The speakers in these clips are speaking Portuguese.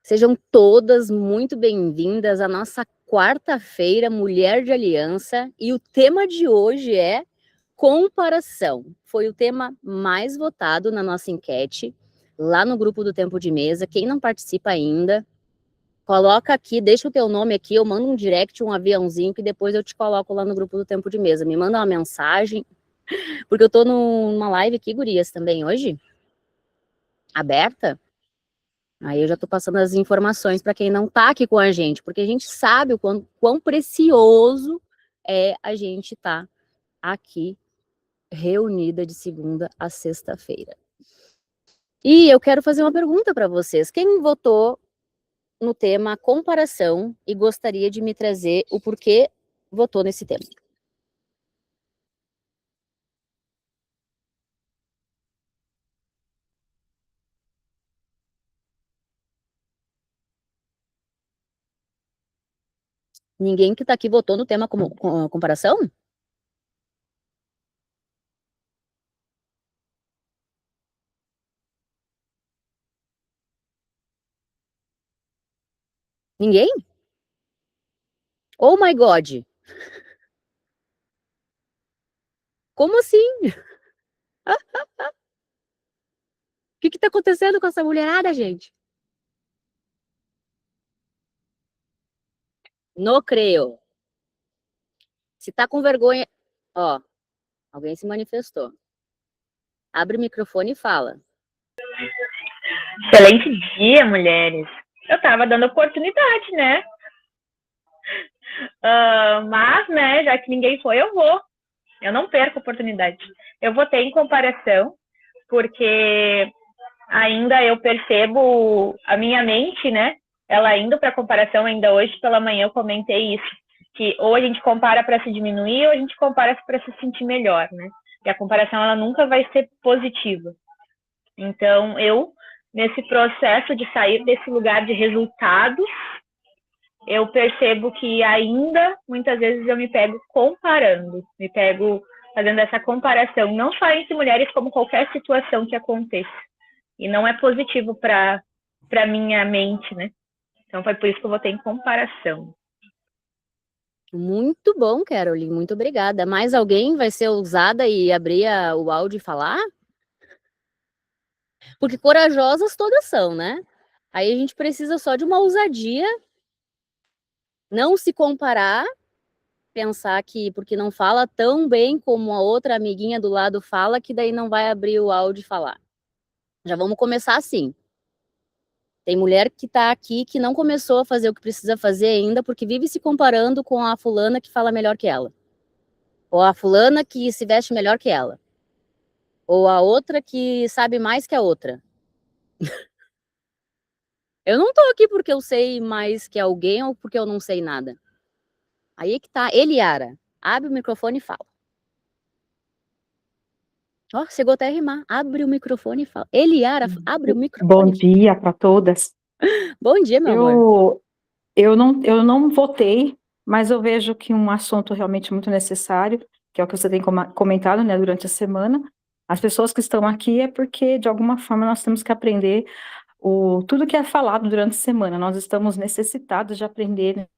Sejam todas muito bem-vindas à nossa quarta-feira Mulher de Aliança, e o tema de hoje é comparação. Foi o tema mais votado na nossa enquete, lá no grupo do Tempo de Mesa. Quem não participa ainda, coloca aqui, deixa o teu nome aqui, eu mando um direct, um aviãozinho, que depois eu te coloco lá no grupo do Tempo de Mesa. Me manda uma mensagem, porque eu tô numa live aqui, gurias, também hoje, aberta. Aí eu já tô passando as informações para quem não tá aqui com a gente, porque a gente sabe o quão precioso é a gente tá aqui reunida de segunda a sexta-feira. E eu quero fazer uma pergunta para vocês. Quem votou no tema comparação e gostaria de me trazer o porquê votou nesse tema? Ninguém que tá aqui votou no tema como comparação? Ninguém? Oh my God! Como assim? O que tá acontecendo com essa mulherada, gente? Não creio. Se tá com vergonha... Ó, alguém se manifestou. Abre o microfone e fala. Excelente dia, mulheres. Eu tava dando oportunidade, né? Mas, né, já que ninguém foi, eu vou. Eu não perco a oportunidade. Eu votei em comparação, porque ainda eu percebo a minha mente, né? Ela indo para comparação, ainda hoje pela manhã eu comentei isso, que ou a gente compara para se diminuir ou a gente compara para se sentir melhor, né? E a comparação ela nunca vai ser positiva. Então eu, nesse processo de sair desse lugar de resultados, eu percebo que ainda muitas vezes eu me pego comparando, me pego fazendo essa comparação, não só entre mulheres, como qualquer situação que aconteça. E não é positivo para minha mente, né? Então foi por isso que eu votei em comparação. Muito bom, Caroline, muito obrigada. Mais alguém vai ser ousada e abrir o áudio e falar? Porque corajosas todas são, né? Aí a gente precisa só de uma ousadia, não se comparar, pensar que porque não fala tão bem como a outra amiguinha do lado fala, que daí não vai abrir o áudio e falar. Já vamos começar assim. Tem mulher que tá aqui que não começou a fazer o que precisa fazer ainda, porque vive se comparando com a fulana que fala melhor que ela. Ou a fulana que se veste melhor que ela. Ou a outra que sabe mais que a outra. Eu não tô aqui porque eu sei mais que alguém ou porque eu não sei nada. Aí é que tá. Eliara, abre o microfone e fala. Ó, chegou até a rimar. Abre o microfone e fala. Eliara, abre o microfone. Bom dia para todas. Bom dia, meu amor. Eu não votei, mas eu vejo que um assunto realmente muito necessário, que é o que você tem comentado, né, durante a semana. As pessoas que estão aqui é porque, de alguma forma, nós temos que aprender tudo que é falado durante a semana. Nós estamos necessitados de aprender, né?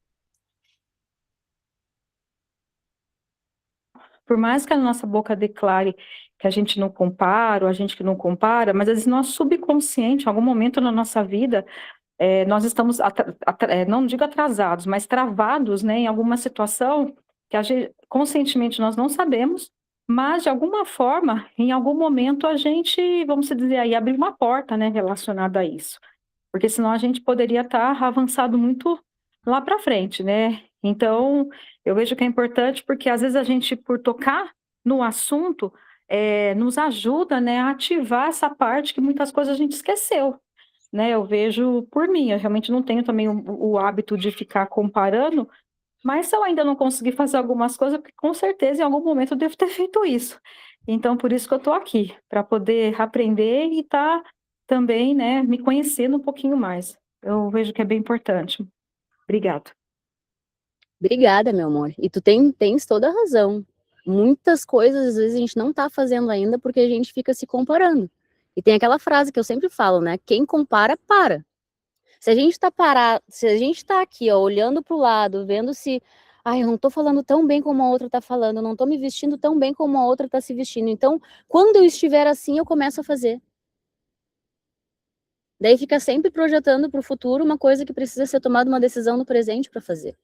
Por mais que a nossa boca declare que a gente não compara, ou a gente que não compara, mas às vezes nosso subconsciente, em algum momento na nossa vida, nós estamos, não digo atrasados, mas travados, né, em alguma situação que conscientemente nós não sabemos, mas de alguma forma, em algum momento a gente, vamos dizer aí, abriu uma porta, né, relacionada a isso. Porque senão a gente poderia estar avançado muito lá para frente, né? Então, eu vejo que é importante porque às vezes a gente, por tocar no assunto, nos ajuda, né, a ativar essa parte que muitas coisas a gente esqueceu, né? Eu vejo por mim, eu realmente não tenho também o hábito de ficar comparando, mas se eu ainda não conseguir fazer algumas coisas, porque com certeza em algum momento eu devo ter feito isso. Então, por isso que eu estou aqui, para poder aprender e estar também, né, me conhecendo um pouquinho mais. Eu vejo que é bem importante. Obrigada. Obrigada, meu amor. E tu tens toda a razão. Muitas coisas, às vezes, a gente não tá fazendo ainda porque a gente fica se comparando. E tem aquela frase que eu sempre falo, né? Quem compara, para. Se a gente tá parado, se a gente tá aqui, ó, olhando pro lado, vendo se, ai, eu não tô falando tão bem como a outra tá falando, eu não tô me vestindo tão bem como a outra tá se vestindo. Então, quando eu estiver assim, eu começo a fazer. Daí fica sempre projetando pro futuro uma coisa que precisa ser tomada uma decisão no presente para fazer.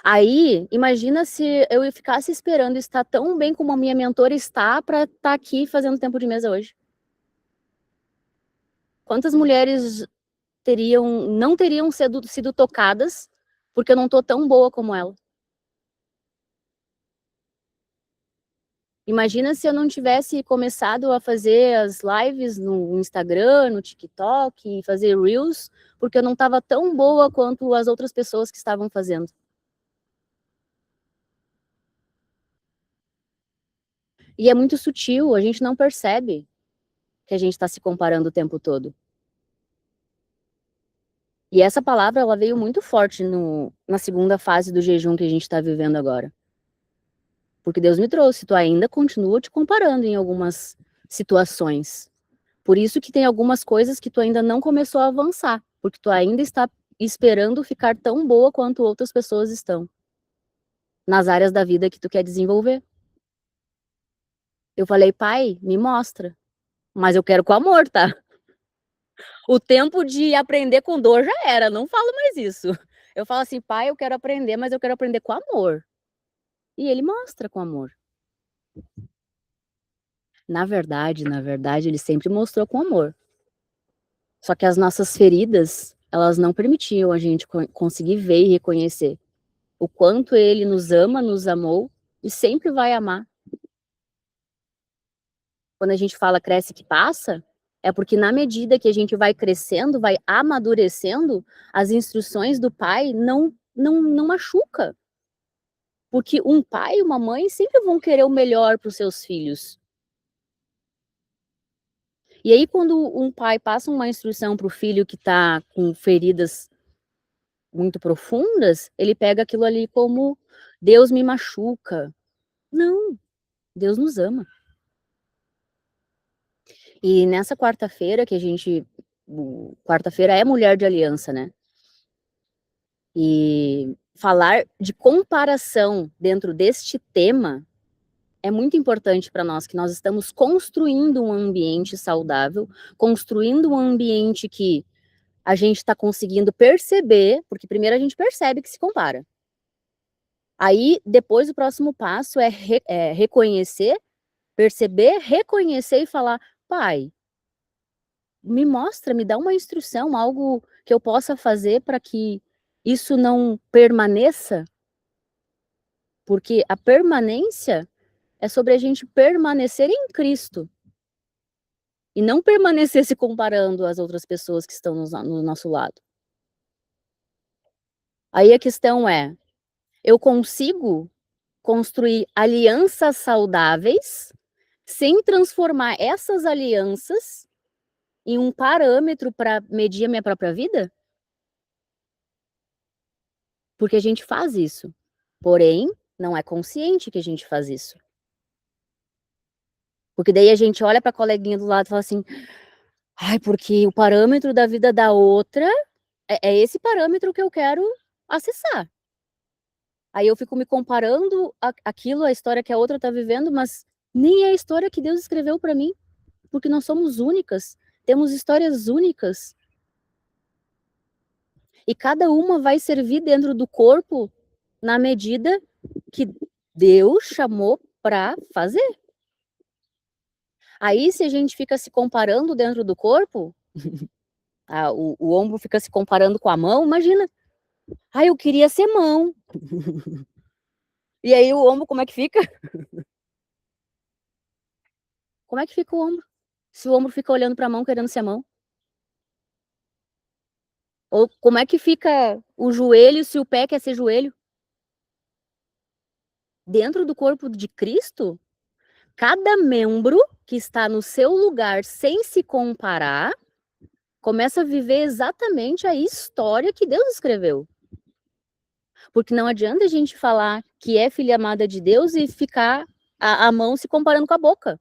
Aí, imagina se eu ficasse esperando estar tão bem como a minha mentora está para estar aqui fazendo tempo de mesa hoje. Quantas mulheres não teriam sido tocadas porque eu não tô tão boa como ela? Imagina se eu não tivesse começado a fazer as lives no Instagram, no TikTok, fazer Reels, porque eu não estava tão boa quanto as outras pessoas que estavam fazendo. E é muito sutil, a gente não percebe que a gente está se comparando o tempo todo. E essa palavra, ela veio muito forte na segunda fase do jejum que a gente está vivendo agora. Porque Deus me trouxe, tu ainda continua te comparando em algumas situações. Por isso que tem algumas coisas que tu ainda não começou a avançar, porque tu ainda está esperando ficar tão boa quanto outras pessoas estão nas áreas da vida que tu quer desenvolver. Eu falei, pai, me mostra, mas eu quero com amor, tá? O tempo de aprender com dor já era, não falo mais isso. Eu falo assim, pai, eu quero aprender, mas eu quero aprender com amor. E ele mostra com amor. Na verdade, ele sempre mostrou com amor. Só que as nossas feridas, elas não permitiam a gente conseguir ver e reconhecer o quanto ele nos ama, nos amou e sempre vai amar. Quando a gente fala cresce que passa, é porque na medida que a gente vai crescendo, vai amadurecendo, as instruções do pai não machuca. Porque um pai e uma mãe sempre vão querer o melhor para os seus filhos. E aí quando um pai passa uma instrução para o filho que está com feridas muito profundas, ele pega aquilo ali como Deus me machuca. Não, Deus nos ama. E nessa quarta-feira que a gente, quarta-feira é Mulher de Aliança, né? E falar de comparação dentro deste tema é muito importante para nós, que nós estamos construindo um ambiente saudável, construindo um ambiente que a gente está conseguindo perceber, porque primeiro a gente percebe que se compara. Aí, depois o próximo passo é reconhecer, perceber, reconhecer e falar, pai, me mostra, me dá uma instrução, algo que eu possa fazer para que isso não permaneça, porque a permanência é sobre a gente permanecer em Cristo e não permanecer se comparando às outras pessoas que estão no nosso lado. Aí a questão é, eu consigo construir alianças saudáveis sem transformar essas alianças em um parâmetro para medir a minha própria vida? Porque a gente faz isso, porém, não é consciente que a gente faz isso. Porque daí a gente olha para a coleguinha do lado e fala assim, ai, porque o parâmetro da vida da outra é esse parâmetro que eu quero acessar. Aí eu fico me comparando aquilo, a história que a outra está vivendo, mas nem é a história que Deus escreveu para mim, porque nós somos únicas, temos histórias únicas. E cada uma vai servir dentro do corpo na medida que Deus chamou para fazer. Aí, se a gente fica se comparando dentro do corpo, o ombro fica se comparando com a mão, imagina. Eu queria ser mão. E aí o ombro, como é que fica? Como é que fica o ombro? Se o ombro fica olhando para a mão, querendo ser mão. Ou como é que fica o joelho se o pé quer ser joelho? Dentro do corpo de Cristo, cada membro que está no seu lugar sem se comparar, começa a viver exatamente a história que Deus escreveu. Porque não adianta a gente falar que é filha amada de Deus e ficar a mão se comparando com a boca.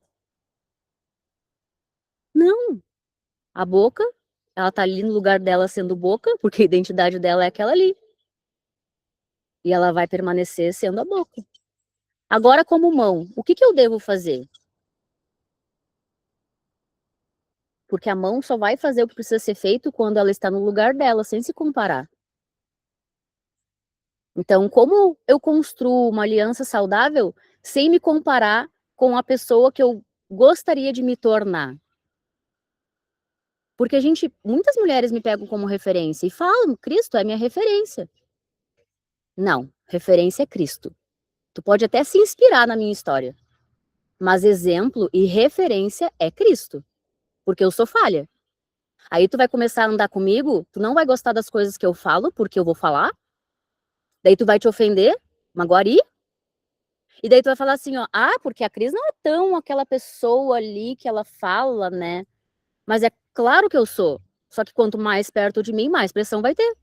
Não. A boca Ela tá ali no lugar dela sendo boca, porque a identidade dela é aquela ali. E ela vai permanecer sendo a boca. Agora, como mão, o que eu devo fazer? Porque a mão só vai fazer o que precisa ser feito quando ela está no lugar dela, sem se comparar. Então, como eu construo uma aliança saudável sem me comparar com a pessoa que eu gostaria de me tornar? Porque muitas mulheres me pegam como referência e falam, Cristo é minha referência. Não, referência é Cristo. Tu pode até se inspirar na minha história, mas exemplo e referência é Cristo, porque eu sou falha. Aí tu vai começar a andar comigo, tu não vai gostar das coisas que eu falo, porque eu vou falar, daí tu vai te ofender, magoari, e daí tu vai falar assim, ó, porque a Cris não é tão aquela pessoa ali que ela fala, né? Mas é claro que eu sou, só que quanto mais perto de mim, mais pressão vai ter.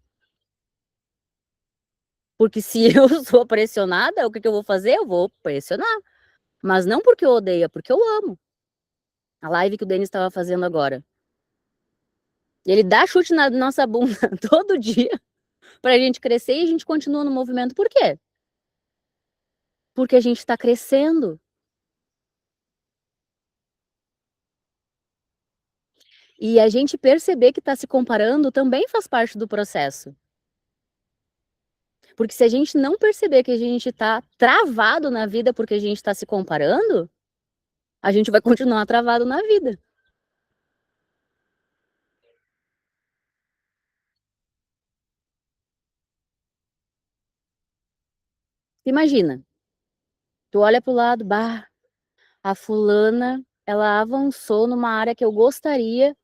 Porque se eu sou pressionada, o que eu vou fazer? Eu vou pressionar. Mas não porque eu odeio, é porque eu amo. A live que o Denis estava fazendo agora. Ele dá chute na nossa bunda todo dia pra gente crescer e a gente continua no movimento. Por quê? Porque a gente está crescendo. E a gente perceber que está se comparando também faz parte do processo. Porque se a gente não perceber que a gente está travado na vida porque a gente está se comparando, a gente vai continuar travado na vida. Imagina, tu olha pro lado, a fulana, ela avançou numa área que eu gostaria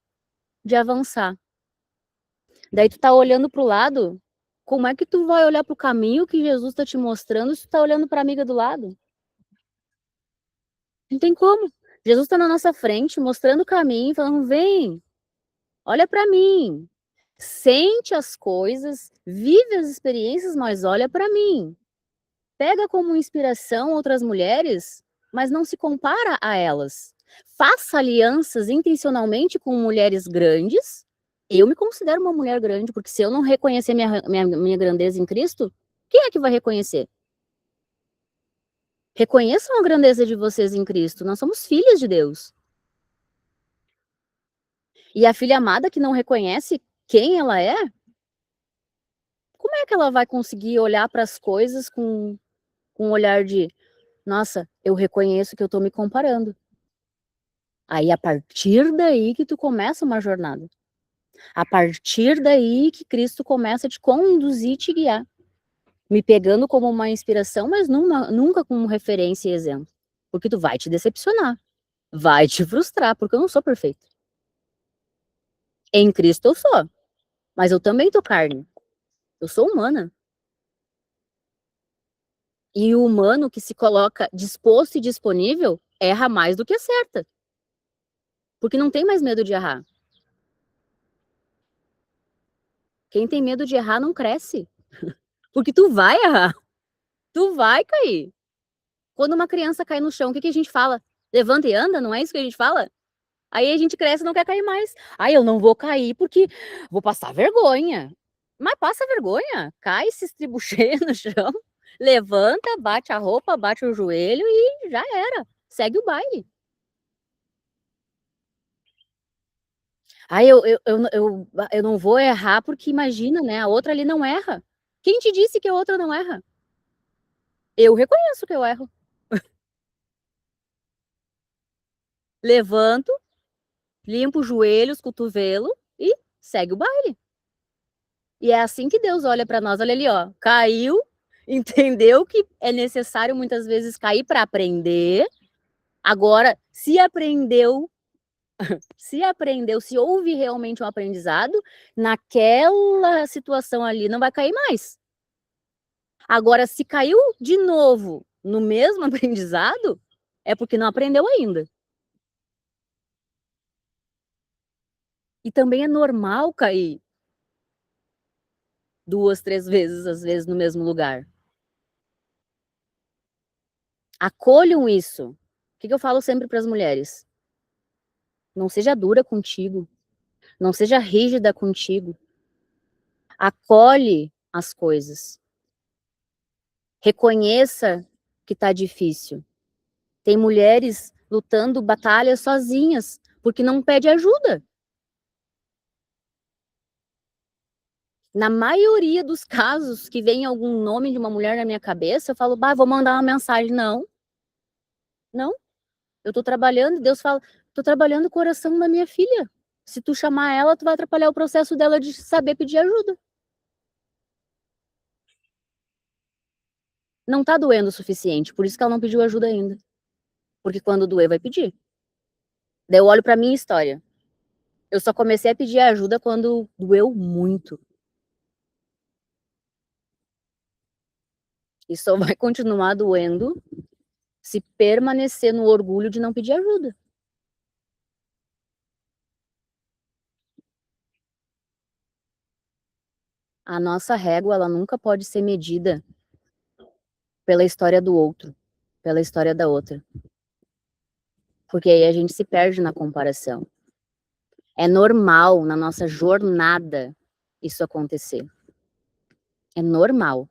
de avançar. Daí tu tá olhando pro lado, como é que tu vai olhar pro caminho que Jesus tá te mostrando se tu tá olhando pra amiga do lado? Não tem como. Jesus tá na nossa frente, mostrando o caminho, falando, vem, olha pra mim. Sente as coisas, vive as experiências, mas olha pra mim. Pega como inspiração outras mulheres, mas não se compara a elas. Faça alianças intencionalmente com mulheres grandes. Eu me considero uma mulher grande, porque se eu não reconhecer minha grandeza em Cristo, quem é que vai reconhecer? Reconheçam a grandeza de vocês em Cristo. Nós somos filhas de Deus. E a filha amada que não reconhece quem ela é, como é que ela vai conseguir olhar para as coisas com um olhar de, nossa, eu reconheço que eu estou me comparando. Aí, a partir daí que tu começa uma jornada. A partir daí que Cristo começa a te conduzir e te guiar. Me pegando como uma inspiração, mas nunca como referência e exemplo. Porque tu vai te decepcionar. Vai te frustrar, porque eu não sou perfeito. Em Cristo eu sou. Mas eu também tô carne. Eu sou humana. E o humano que se coloca disposto e disponível erra mais do que acerta. Porque não tem mais medo de errar. Quem tem medo de errar não cresce. Porque tu vai errar. Tu vai cair. Quando uma criança cai no chão, o que a gente fala? Levanta e anda, não é isso que a gente fala? Aí a gente cresce e não quer cair mais. Eu não vou cair porque vou passar vergonha. Mas passa vergonha. Cai, se estribucheia no chão, levanta, bate a roupa, bate o joelho e já era. Segue o baile. Eu não vou errar porque imagina, né? A outra ali não erra. Quem te disse que a outra não erra? Eu reconheço que eu erro. Levanto, limpo os joelhos, cotovelo e segue o baile. E é assim que Deus olha para nós. Olha ali, ó, caiu, entendeu que é necessário muitas vezes cair para aprender. Agora, se aprendeu, se houve realmente um aprendizado, naquela situação ali não vai cair mais. Agora, se caiu de novo no mesmo aprendizado, é porque não aprendeu ainda. E também é normal cair 2, 3 vezes, às vezes, no mesmo lugar. Acolham isso. O que eu falo sempre para as mulheres? Não seja dura contigo. Não seja rígida contigo. Acolhe as coisas. Reconheça que tá difícil. Tem mulheres lutando batalhas sozinhas, porque não pede ajuda. Na maioria dos casos que vem algum nome de uma mulher na minha cabeça, eu falo, bah, vou mandar uma mensagem. Não. Não. Eu tô trabalhando e Deus fala, tô trabalhando o coração da minha filha. Se tu chamar ela, tu vai atrapalhar o processo dela de saber pedir ajuda. Não tá doendo o suficiente, por isso que ela não pediu ajuda ainda. Porque quando doer, vai pedir. Daí eu olho pra minha história. Eu só comecei a pedir ajuda quando doeu muito. E só vai continuar doendo se permanecer no orgulho de não pedir ajuda. A nossa régua, ela nunca pode ser medida pela história do outro, pela história da outra. Porque aí a gente se perde na comparação. É normal na nossa jornada isso acontecer. É normal.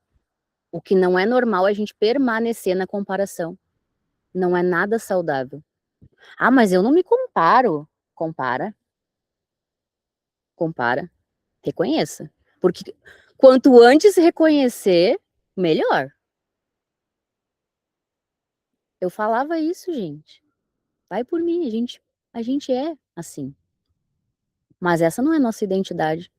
O que não é normal é a gente permanecer na comparação. Não é nada saudável. Ah, mas eu não me comparo. Compara. Compara. Reconheça. Porque quanto antes reconhecer, melhor. Eu falava isso, gente. Vai por mim, a gente é assim. Mas essa não é nossa identidade.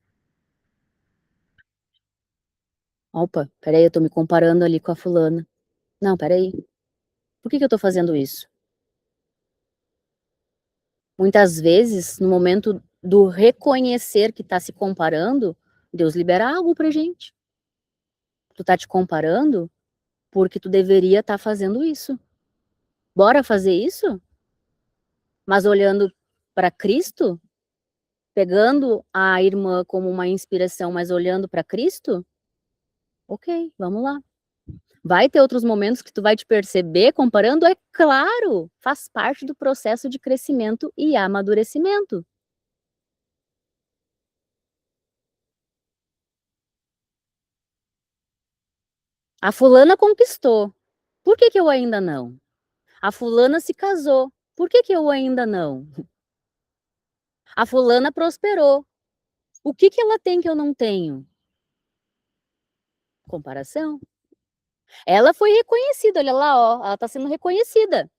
Opa, peraí, eu tô me comparando ali com a fulana. Não, peraí. Por que eu tô fazendo isso? Muitas vezes, no momento do reconhecer que tá se comparando, Deus libera algo pra gente. Tu tá te comparando porque tu deveria estar fazendo isso. Bora fazer isso? Mas olhando para Cristo, pegando a irmã como uma inspiração, mas olhando para Cristo, ok, vamos lá. Vai ter outros momentos que tu vai te perceber comparando, é claro, faz parte do processo de crescimento e amadurecimento. A fulana conquistou, por que eu ainda não? A fulana se casou, por que eu ainda não? A fulana prosperou, o que ela tem que eu não tenho? Comparação. Ela foi reconhecida, olha lá, ó, ela tá sendo reconhecida.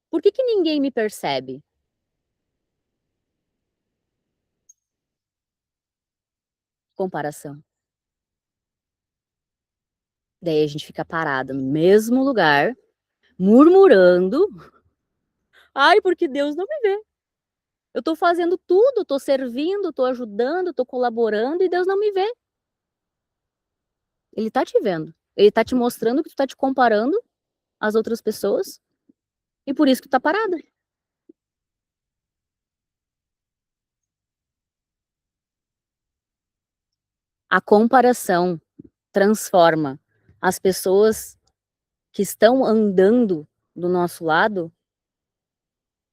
Por que ninguém me percebe? Comparação. Daí a gente fica parada no mesmo lugar, murmurando. Ai, porque Deus não me vê. Eu tô fazendo tudo, tô servindo, tô ajudando, tô colaborando e Deus não me vê. Ele tá te vendo. Ele tá te mostrando que tu tá te comparando às outras pessoas e por isso que tu tá parada. A comparação transforma as pessoas que estão andando do nosso lado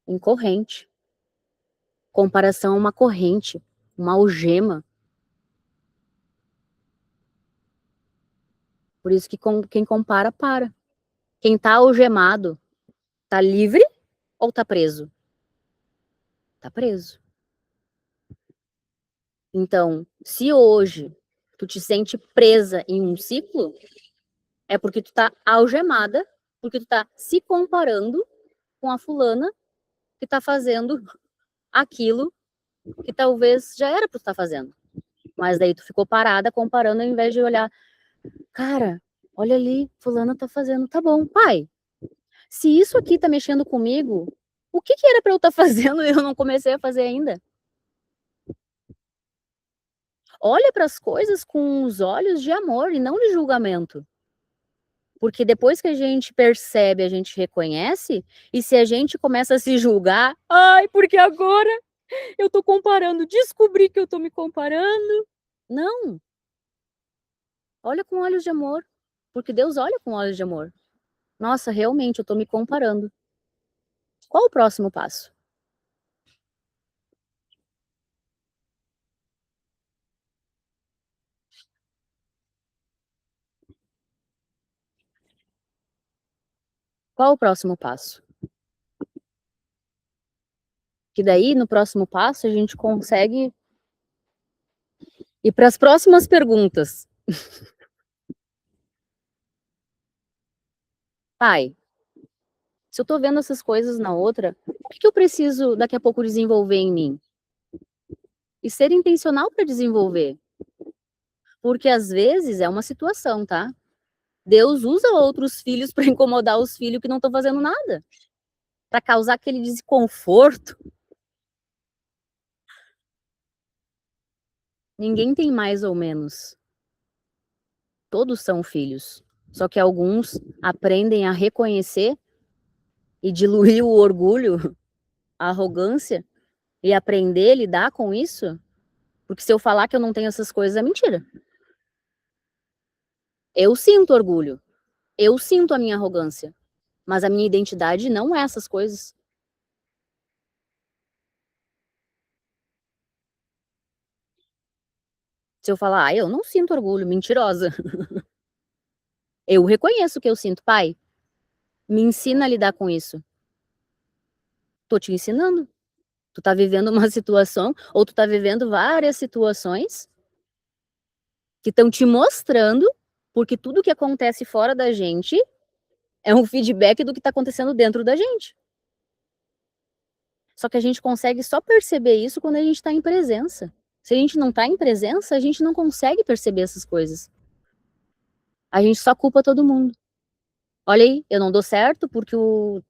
em corrente. Comparação é uma corrente, uma algema. Por isso que quem compara, para. Quem tá algemado, tá livre ou tá preso? Tá preso. Então, se hoje tu te sente presa em um ciclo, é porque tu tá algemada, porque tu tá se comparando com a fulana que tá fazendo aquilo que talvez já era pra tu estar fazendo. Mas daí tu ficou parada comparando ao invés de olhar, cara, olha ali, fulana tá fazendo, tá bom, pai. Se isso aqui tá mexendo comigo, o que era pra eu estar fazendo e eu não comecei a fazer ainda? Olha para as coisas com os olhos de amor e não de julgamento. Porque depois que a gente percebe, a gente reconhece, e se a gente começa a se julgar, ai, porque agora eu tô comparando, descobri que eu tô me comparando. Não. Olha com olhos de amor, porque Deus olha com olhos de amor. Nossa, realmente eu tô me comparando. Qual o próximo passo? Qual o próximo passo? Que daí, no próximo passo, a gente consegue ir para as próximas perguntas. Pai, se eu tô vendo essas coisas na outra, o que eu preciso daqui a pouco desenvolver em mim? E ser intencional para desenvolver. Porque às vezes é uma situação, tá? Deus usa outros filhos para incomodar os filhos que não estão fazendo nada, para causar aquele desconforto. Ninguém tem mais ou menos. Todos são filhos. Só que alguns aprendem a reconhecer e diluir o orgulho, a arrogância, e aprender a lidar com isso. Porque se eu falar que eu não tenho essas coisas, é mentira. Eu sinto orgulho. Eu sinto a minha arrogância. Mas a minha identidade não é essas coisas. Se eu falar, eu não sinto orgulho, mentirosa. Eu reconheço que eu sinto, pai. Me ensina a lidar com isso. Tô te ensinando. Tu tá vivendo uma situação, ou tu tá vivendo várias situações que estão te mostrando, porque tudo que acontece fora da gente é um feedback do que tá acontecendo dentro da gente. Só que a gente consegue só perceber isso quando a gente tá em presença. Se a gente não tá em presença, a gente não consegue perceber essas coisas. A gente só culpa todo mundo. Olha aí, eu não dou certo porque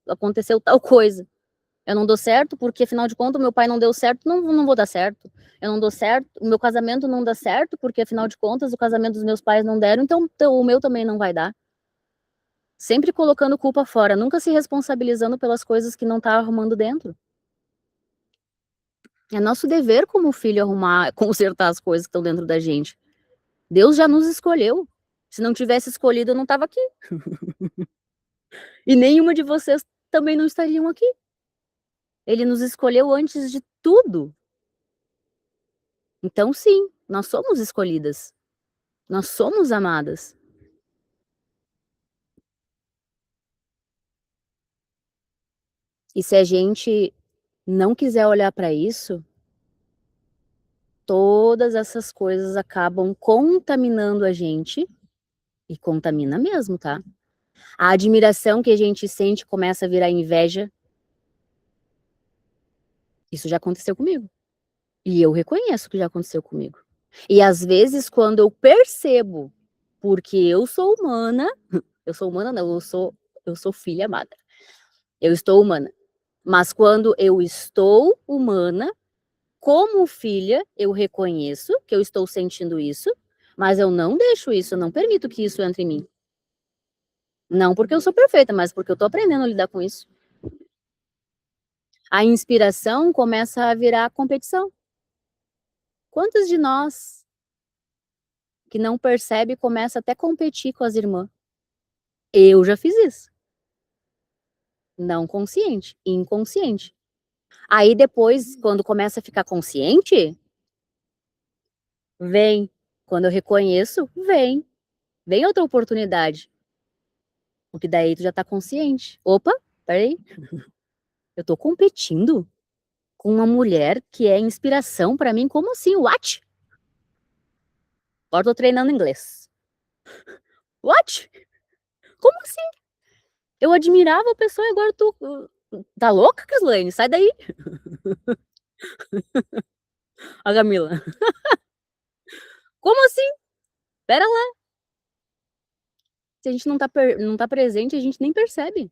aconteceu tal coisa. Eu não dou certo porque, afinal de contas, meu pai não deu certo, não vou dar certo. Eu não dou certo, o meu casamento não dá certo porque, afinal de contas, o casamento dos meus pais não deram, então o meu também não vai dar. Sempre colocando culpa fora, nunca se responsabilizando pelas coisas que não tá arrumando dentro. É nosso dever como filho arrumar, consertar as coisas que estão dentro da gente. Deus já nos escolheu. Se não tivesse escolhido, eu não estava aqui. E nenhuma de vocês também não estariam aqui. Ele nos escolheu antes de tudo. Então, sim, nós somos escolhidas. Nós somos amadas. E se a gente não quiser olhar para isso, todas essas coisas acabam contaminando a gente, e contamina mesmo, tá? A admiração que a gente sente começa a virar inveja. Isso já aconteceu comigo. E eu reconheço que já aconteceu comigo. E às vezes, quando eu percebo, porque eu sou humana, não, eu sou filha amada. Eu estou humana. Mas quando eu estou humana, como filha, eu reconheço que eu estou sentindo isso, mas eu não deixo isso, eu não permito que isso entre em mim. Não porque eu sou perfeita, mas porque eu tô aprendendo a lidar com isso. A inspiração começa a virar competição. Quantos de nós que não percebe começa até a competir com as irmãs? Eu já fiz isso. Não consciente, inconsciente. Aí depois, quando começa a ficar consciente, vem. Quando eu reconheço, vem. Vem outra oportunidade. Porque daí tu já tá consciente. Opa, peraí. Eu tô competindo com uma mulher que é inspiração pra mim? Como assim? What? Agora tô treinando inglês. What? Como assim? Eu admirava a pessoa e agora tu... Tá louca, Caslane? Sai daí. A Camila. Como assim? Pera lá. Se a gente não tá presente, a gente nem percebe.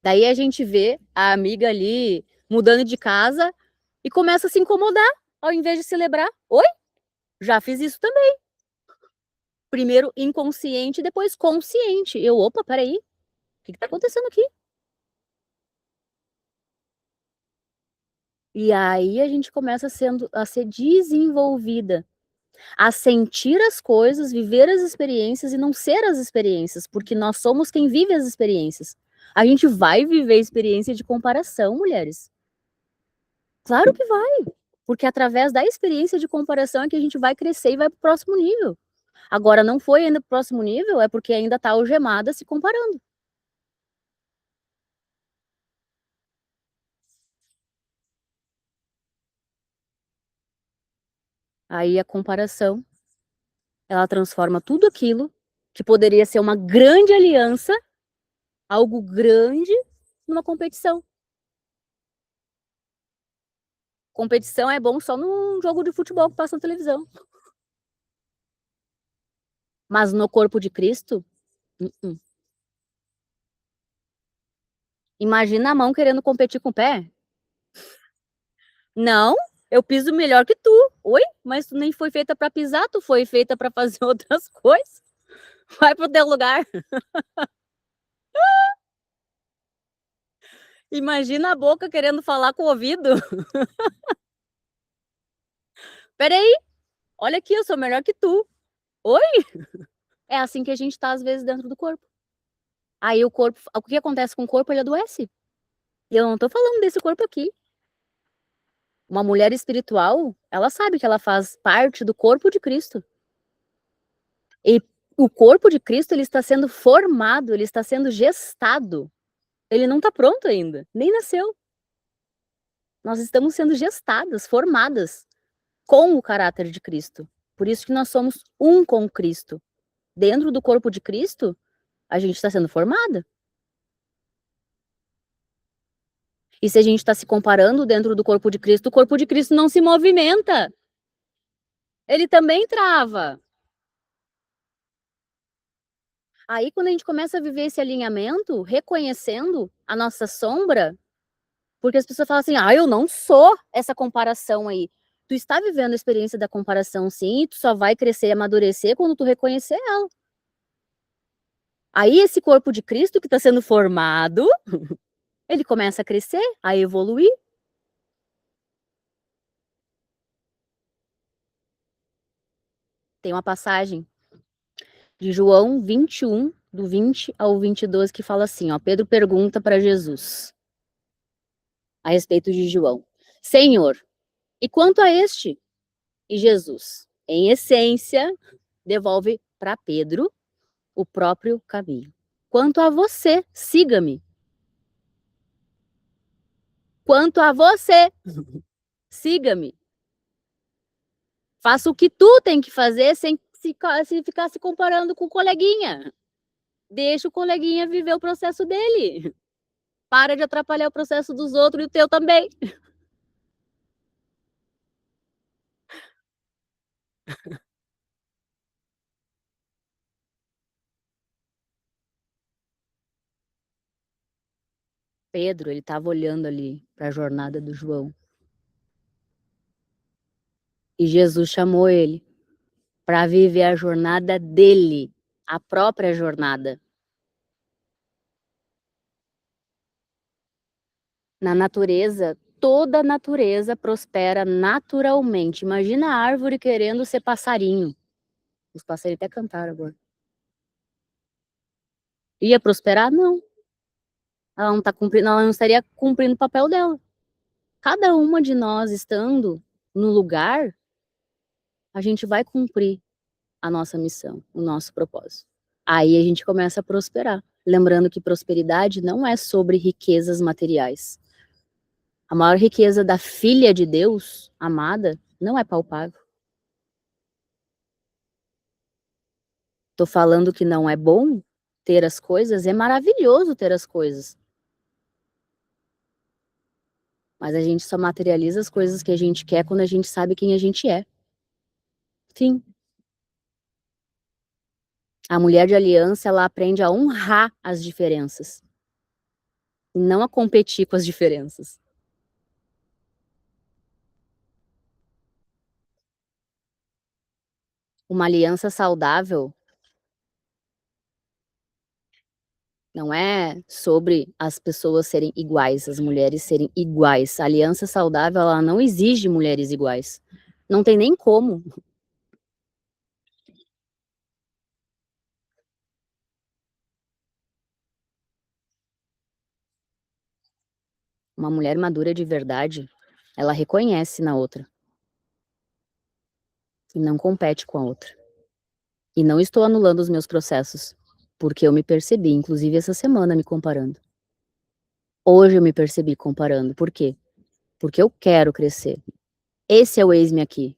Daí a gente vê a amiga ali mudando de casa e começa a se incomodar, ao invés de celebrar. Oi? Já fiz isso também. Primeiro inconsciente, depois consciente. Eu, opa, peraí. O que tá acontecendo aqui? E aí a gente começa a ser desenvolvida, a sentir as coisas, viver as experiências e não ser as experiências, porque nós somos quem vive as experiências. A gente vai viver experiência de comparação, mulheres. Claro que vai, porque através da experiência de comparação é que a gente vai crescer e vai para o próximo nível. Agora não foi ainda pro próximo nível, é porque ainda tá algemada se comparando. Aí a comparação, ela transforma tudo aquilo que poderia ser uma grande aliança, algo grande, numa competição. Competição é bom só num jogo de futebol que passa na televisão. Mas no corpo de Cristo, uh-uh. Imagina a mão querendo competir com o pé. Não, eu piso melhor que tu. Oi? Mas tu nem foi feita para pisar, tu foi feita para fazer outras coisas. Vai pro teu lugar. Imagina a boca querendo falar com o ouvido. Peraí, olha aqui, eu sou melhor que tu. Oi? É assim que a gente tá às vezes dentro do corpo. Aí o corpo, o que acontece com o corpo? Ele adoece. E eu não tô falando desse corpo aqui. Uma mulher espiritual, ela sabe que ela faz parte do corpo de Cristo. E o corpo de Cristo, ele está sendo formado, ele está sendo gestado. Ele não está pronto ainda, nem nasceu. Nós estamos sendo gestadas, formadas com o caráter de Cristo. Por isso que nós somos um com Cristo. Dentro do corpo de Cristo, a gente está sendo formada. E se a gente está se comparando dentro do corpo de Cristo, o corpo de Cristo não se movimenta. Ele também trava. Aí, quando a gente começa a viver esse alinhamento, reconhecendo a nossa sombra, porque as pessoas falam assim, eu não sou essa comparação aí. Tu está vivendo a experiência da comparação, sim, e tu só vai crescer e amadurecer quando tu reconhecer ela. Aí, esse corpo de Cristo que está sendo formado, ele começa a crescer, a evoluir. Tem uma passagem de João 21, do 20 ao 22, que fala assim, Pedro pergunta para Jesus, a respeito de João, Senhor, e quanto a este? E Jesus, em essência, devolve para Pedro o próprio caminho. Quanto a você, siga-me. Quanto a você, siga-me. Faça o que tu tem que fazer sem ficar se comparando com o coleguinha. Deixa o coleguinha viver o processo dele. Para de atrapalhar o processo dos outros e o teu também. Pedro, ele estava olhando ali para a jornada do João. E Jesus chamou ele para viver a jornada dele, a própria jornada. Na natureza, toda a natureza prospera naturalmente. Imagina a árvore querendo ser passarinho. Os passarinhos até cantaram agora. Ia prosperar? Não. Ela não tá cumprindo, ela não estaria cumprindo o papel dela. Cada uma de nós estando no lugar, a gente vai cumprir a nossa missão, o nosso propósito. Aí a gente começa a prosperar. Lembrando que prosperidade não é sobre riquezas materiais. A maior riqueza da filha de Deus, amada, não é palpável. Tô falando que não é bom ter as coisas, é maravilhoso ter as coisas. Mas a gente só materializa as coisas que a gente quer quando a gente sabe quem a gente é. Sim. A mulher de aliança, ela aprende a honrar as diferenças. E não a competir com as diferenças. Uma aliança saudável não é sobre as pessoas serem iguais, as mulheres serem iguais. A aliança saudável, ela não exige mulheres iguais. Não tem nem como. Uma mulher madura de verdade, ela reconhece na outra. E não compete com a outra. E não estou anulando os meus processos, porque eu me percebi, inclusive essa semana, me comparando. Hoje eu me percebi comparando. Por quê? Porque eu quero crescer. Esse é o eis-me aqui.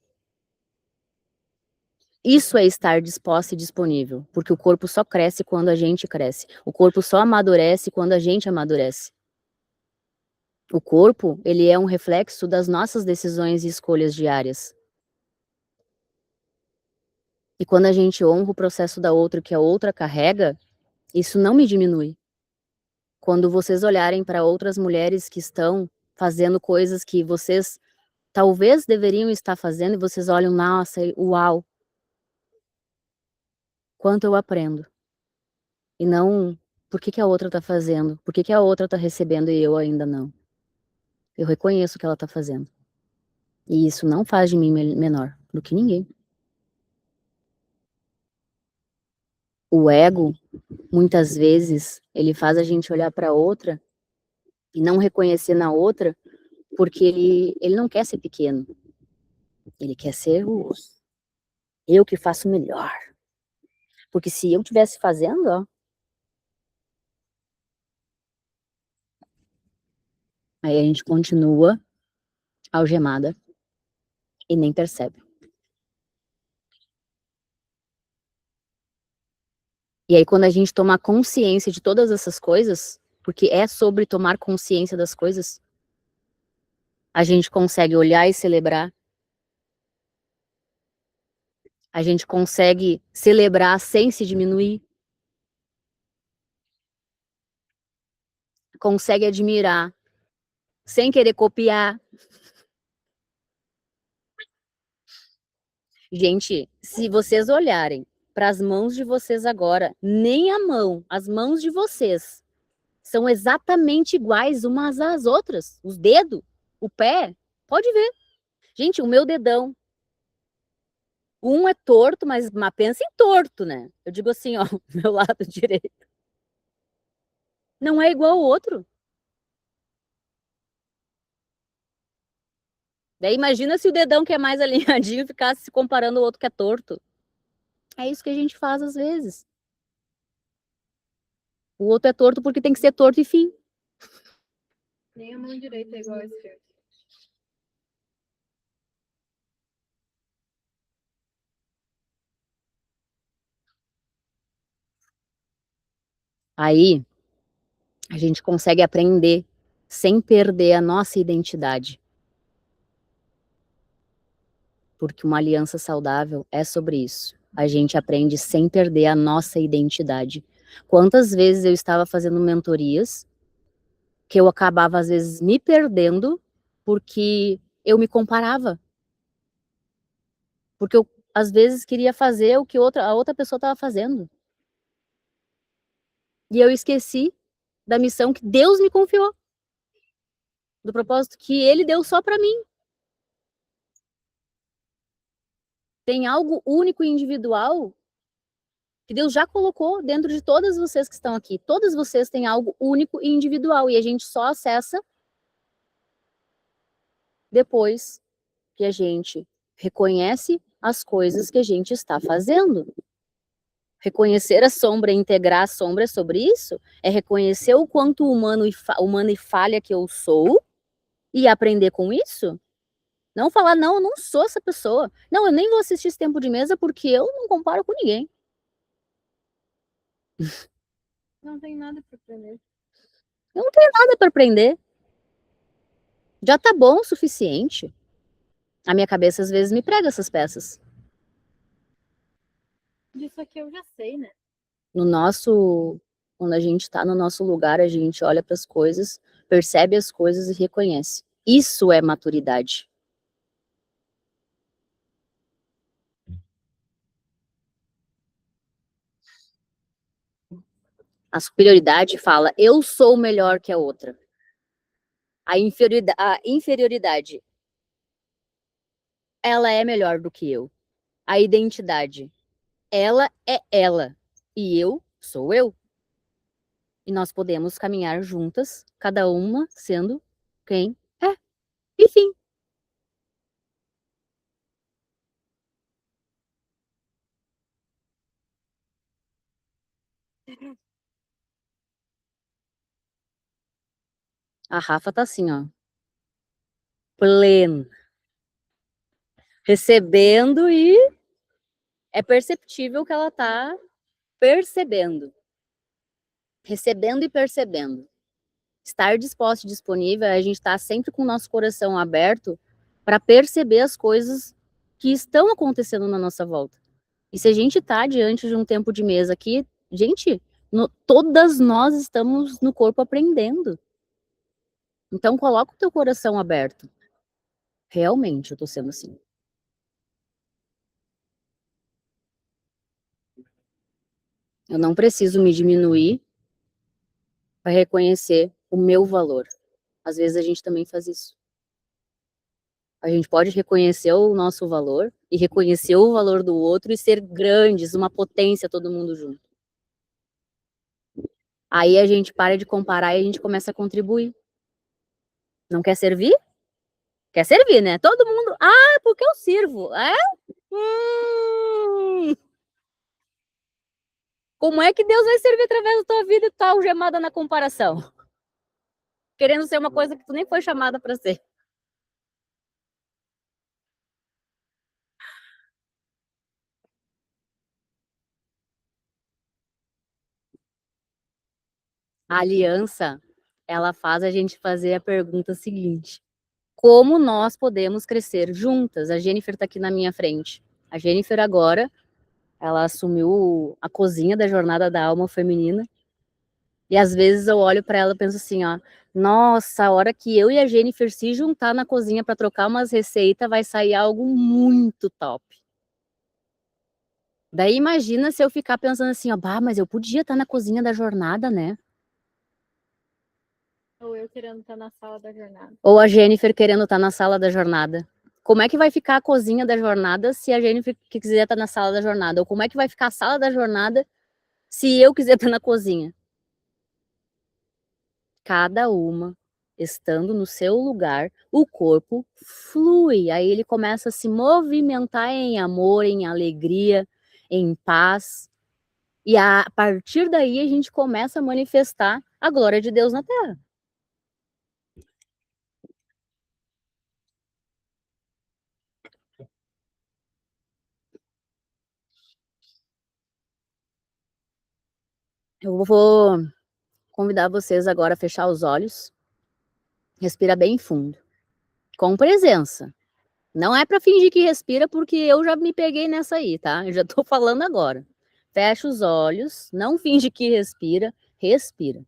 Isso é estar disposta e disponível, porque o corpo só cresce quando a gente cresce. O corpo só amadurece quando a gente amadurece. O corpo, ele é um reflexo das nossas decisões e escolhas diárias. E quando a gente honra o processo da outra que a outra carrega, isso não me diminui. Quando vocês olharem para outras mulheres que estão fazendo coisas que vocês talvez deveriam estar fazendo e vocês olham, nossa, uau, quanto eu aprendo. E não, por que que a outra tá fazendo? Por que que a outra tá recebendo e eu ainda não? Eu reconheço o que ela tá fazendo. E isso não faz de mim menor do que ninguém. O ego, muitas vezes, ele faz a gente olhar para outra e não reconhecer na outra, porque ele não quer ser pequeno. Ele quer ser o eu que faço melhor. Porque se eu estivesse fazendo, ó, aí a gente continua algemada e nem percebe. E aí quando a gente toma consciência de todas essas coisas, porque é sobre tomar consciência das coisas, a gente consegue olhar e celebrar. A gente consegue celebrar sem se diminuir. Consegue admirar sem querer copiar. Gente, se vocês olharem para as mãos de vocês agora, nem a mão, as mãos de vocês são exatamente iguais umas às outras. Os dedos, o pé, pode ver. Gente, o meu dedão, um é torto, mas pensa em torto, né? Eu digo assim, ó, meu lado direito. Não é igual ao outro. Daí imagina se o dedão que é mais alinhadinho ficasse se comparando ao outro que é torto. É isso que a gente faz às vezes. O outro é torto porque tem que ser torto e fim. Nem a mão direita é igual a esquerda. Aí a gente consegue aprender sem perder a nossa identidade. Porque uma aliança saudável é sobre isso. A gente aprende sem perder a nossa identidade. Quantas vezes eu estava fazendo mentorias que eu acabava às vezes me perdendo porque eu me comparava. Porque eu às vezes queria fazer o que a outra pessoa estava fazendo. E eu esqueci da missão que Deus me confiou. Do propósito que ele deu só para mim. Tem algo único e individual que Deus já colocou dentro de todas vocês que estão aqui. Todas vocês têm algo único e individual e a gente só acessa depois que a gente reconhece as coisas que a gente está fazendo. Reconhecer a sombra e integrar a sombra é sobre isso? É reconhecer o quanto humano e falha que eu sou e aprender com isso? Não falar, não, eu não sou essa pessoa. Não, eu nem vou assistir esse tempo de mesa porque eu não comparo com ninguém. Não tem nada para aprender. Eu não tenho nada para aprender. Já tá bom o suficiente. A minha cabeça às vezes me prega essas peças. Disso aqui eu já sei, né? No nosso, quando a gente tá no nosso lugar, a gente olha para as coisas, percebe as coisas e reconhece. Isso é maturidade. A superioridade fala, eu sou melhor que a outra. A inferioridade, ela é melhor do que eu. A identidade, ela é ela. E eu sou eu. E nós podemos caminhar juntas, cada uma sendo quem é. Enfim. A Rafa tá assim, ó. Plena. Recebendo e é perceptível que ela tá percebendo. Recebendo e percebendo. Estar disposto e disponível, a gente tá sempre com o nosso coração aberto para perceber as coisas que estão acontecendo na nossa volta. E se a gente tá diante de um tempo de mesa aqui, gente, todas nós estamos no corpo aprendendo. Então coloca o teu coração aberto. Realmente, eu tô sendo assim. Eu não preciso me diminuir para reconhecer o meu valor. Às vezes a gente também faz isso. A gente pode reconhecer o nosso valor e reconhecer o valor do outro e ser grandes, uma potência todo mundo junto. Aí a gente para de comparar e a gente começa a contribuir. Não quer servir? Quer servir, né? Todo mundo. Ah, porque eu sirvo. É? Como é que Deus vai servir através da tua vida e tá algemada na comparação? Querendo ser uma coisa que tu nem foi chamada para ser. A aliança, ela faz a gente fazer a pergunta seguinte: como nós podemos crescer juntas? A Jennifer está aqui na minha frente. A Jennifer agora, ela assumiu a cozinha da Jornada da Alma Feminina. E às vezes eu olho para ela e penso assim, ó, nossa, a hora que eu e a Jennifer se juntar na cozinha para trocar umas receitas, vai sair algo muito top. Daí imagina se eu ficar pensando assim, ó, bah, mas eu podia estar na cozinha da Jornada, né? Ou eu querendo estar na sala da jornada. Ou a Jennifer querendo estar na sala da Jornada. Como é que vai ficar a cozinha da Jornada se a Jennifer quiser estar na sala da Jornada? Ou como é que vai ficar a sala da Jornada se eu quiser estar na cozinha? Cada uma estando no seu lugar, o corpo flui, aí ele começa a se movimentar em amor, em alegria, em paz, e a partir daí a gente começa a manifestar a glória de Deus na Terra. Eu vou convidar vocês agora a fechar os olhos, respira bem fundo, com presença. Não é para fingir que respira, porque eu já me peguei nessa aí, tá? Eu já tô falando agora. Fecha os olhos, não finge que respira, respira.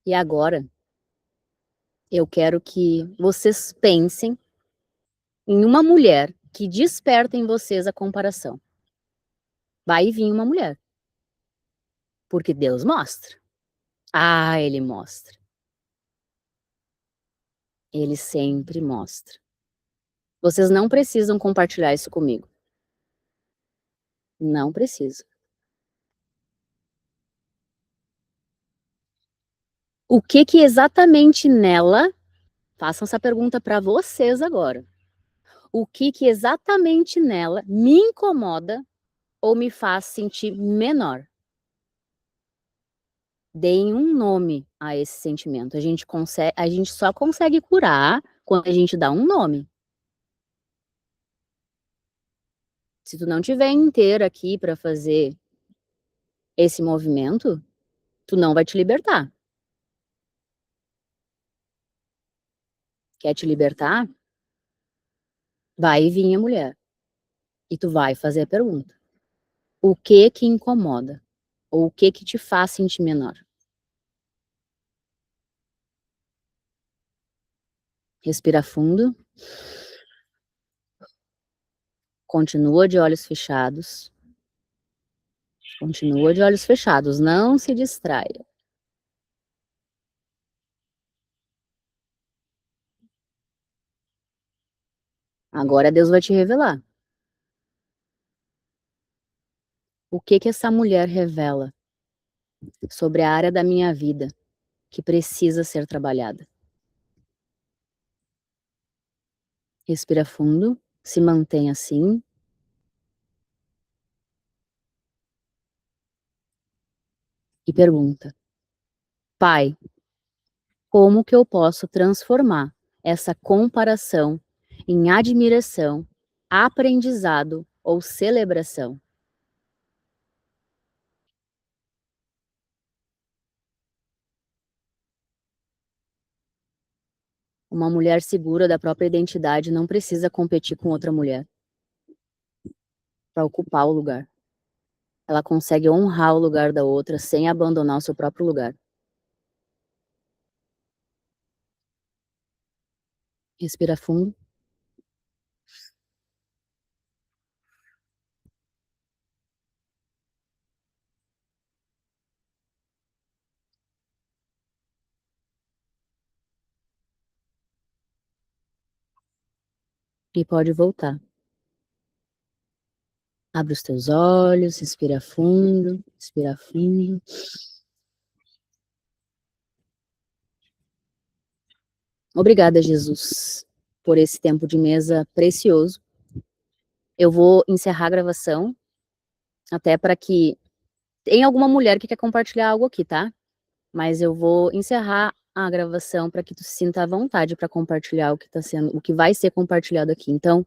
E agora, eu quero que vocês pensem em uma mulher que desperta em vocês a comparação. Vai vir uma mulher. Porque Deus mostra. Ah, Ele mostra. Ele sempre mostra. Vocês não precisam compartilhar isso comigo. Não precisa. O que que exatamente nela, façam essa pergunta para vocês agora. O que que exatamente nela me incomoda ou me faz sentir menor? Deem um nome a esse sentimento. A gente só consegue curar quando a gente dá um nome. Se tu não tiver inteiro aqui para fazer esse movimento, tu não vai te libertar. Quer te libertar? Vai vir a mulher. E tu vai fazer a pergunta. O que que incomoda? Ou o que que te faz sentir menor? Respira fundo. Continua de olhos fechados. Continua de olhos fechados. Não se distraia. Agora Deus vai te revelar. O que que essa mulher revela sobre a área da minha vida que precisa ser trabalhada? Respira fundo, se mantém assim. e pergunta: Pai, como que eu posso transformar essa comparação em admiração, aprendizado ou celebração? Uma mulher segura da própria identidade não precisa competir com outra mulher para ocupar o lugar. Ela consegue honrar o lugar da outra sem abandonar o seu próprio lugar. Respira fundo. E pode voltar. Abre os teus olhos, respira fundo, respira fundo. Obrigada, Jesus, por esse tempo de mesa precioso. Eu vou encerrar a gravação, até para que... Tem alguma mulher que quer compartilhar algo aqui, tá? Mas eu vou encerrar a gravação para que tu se sinta à vontade para compartilhar o que tá sendo, o que vai ser compartilhado aqui. Então,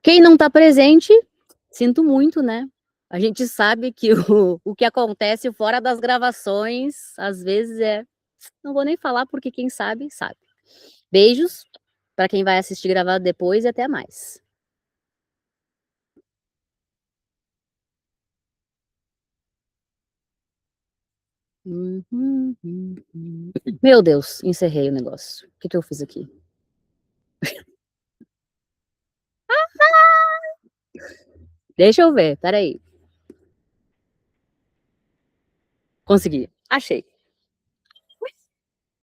quem não tá presente, sinto muito, né? A gente sabe que o que acontece fora das gravações, às vezes não vou nem falar porque quem sabe, sabe. Beijos para quem vai assistir gravado depois e até mais. Meu Deus, encerrei o negócio. O que eu fiz aqui? Deixa eu ver, espera aí. Consegui, achei.